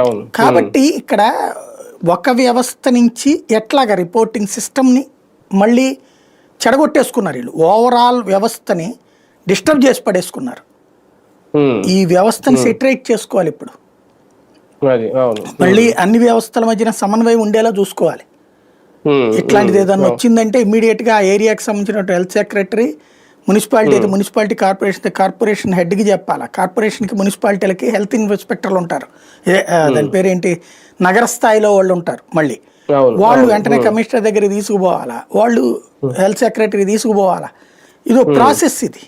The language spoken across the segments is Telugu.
అవును. కాబట్టి ఇక్కడ ఒక వ్యవస్థ నుంచి ఎట్లాగా రిపోర్టింగ్ సిస్టమ్ని మళ్ళీ చెడగొట్టేసుకున్నారు వీళ్ళు. ఓవరాల్ వ్యవస్థని డిస్టర్బ్ చేసి పడేసుకున్నారు. ఉమ్, ఈ వ్యవస్థని సెటరేట్ చేసుకోవాలి ఇప్పుడు. అది అవును. మళ్ళీ అన్ని వ్యవస్థల మధ్యన సమన్వయం ఉండేలా చూసుకోవాలి. ఇట్లాంటిది ఏదన్నా వచ్చిందంటే ఇమీడియట్గా ఆ ఏరియాకి సంబంధించిన హెల్త్ సెక్రటరీ, మున్సిపాలిటీ అయితే మున్సిపాలిటీ, కార్పొరేషన్ హెడ్కి చెప్పాలి. కార్పొరేషన్కి మున్సిపాలిటీలకి హెల్త్ ఇన్స్పెక్టర్లు ఉంటారు. దాని పేరేంటి, నగర స్థాయిలో వాళ్ళు ఉంటారు. మళ్ళీ వాళ్ళు వెంటనే కమిషనర్ దగ్గరికి తీసుకుపోవాలా, వాళ్ళు హెల్త్ సెక్రటరీ తీసుకుపోవాలా. ఇదో ప్రాసెస్ ఇది.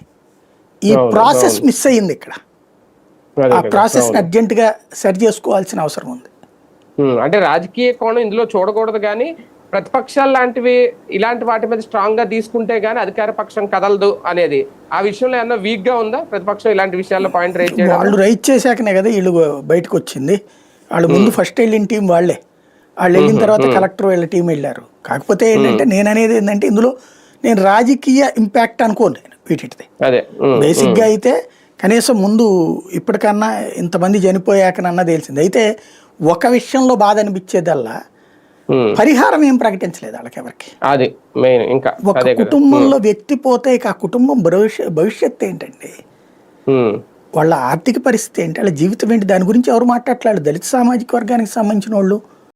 ఈ ప్రాసెస్ మిస్ అయ్యింది ఇక్కడ. ఆ ప్రాసెస్ని అర్జెంటుగా సరి చేసుకోవాల్సిన అవసరం ఉంది. అంటే రాజకీయ కోణం ఇందులో చూడకూడదు, కానీ ప్రతిపక్షాలు లాంటివి ఇలాంటి వాటి మీద స్ట్రాంగ్ గా తీసుకుంటే గానీ అధికార పక్షం కదలదు అనేది, ఆ విషయంలో ఏమన్నా వీక్ గా ఉందా ప్రతిపక్షం ఇలాంటి విషయాల్లో పాయింట్ రైజ్ చేయడం? వాళ్ళు రైజ్ చేశాకనే కదా వీళ్ళు బయటకు వచ్చింది. వాళ్ళు ముందు ఫస్ట్ వెళ్ళిన టీం వాళ్ళే. వాళ్ళు వెళ్ళిన తర్వాత కలెక్టర్ వీళ్ళ టీం వెళ్ళారు. కాకపోతే ఏంటంటే నేను అనేది ఏంటంటే ఇందులో నేను రాజకీయ ఇంపాక్ట్ అనుకోను నేను వీటిది. బేసిక్గా అయితే కనీసం ముందు ఇప్పటికన్నా ఇంతమంది చనిపోయాకనన్నా తెలిసింది. అయితే ఒక విషయంలో బాధ అనిపించేదల్లా పరిహారం ఏం ప్రకటించలేదు వాళ్ళకి ఎవరికి. అది మెయిన్. ఇంకా ఒక కుటుంబంలో వ్యక్తి పోతే ఇక ఆ కుటుంబం భవిష్యత్తు ఏంటండి, వాళ్ళ ఆర్థిక పరిస్థితి ఏంటి, వాళ్ళ జీవితం ఏంటి, దాని గురించి ఎవరు మాట్లాడలేదు. దళిత సామాజిక వర్గానికి సంబంధించిన వాళ్ళు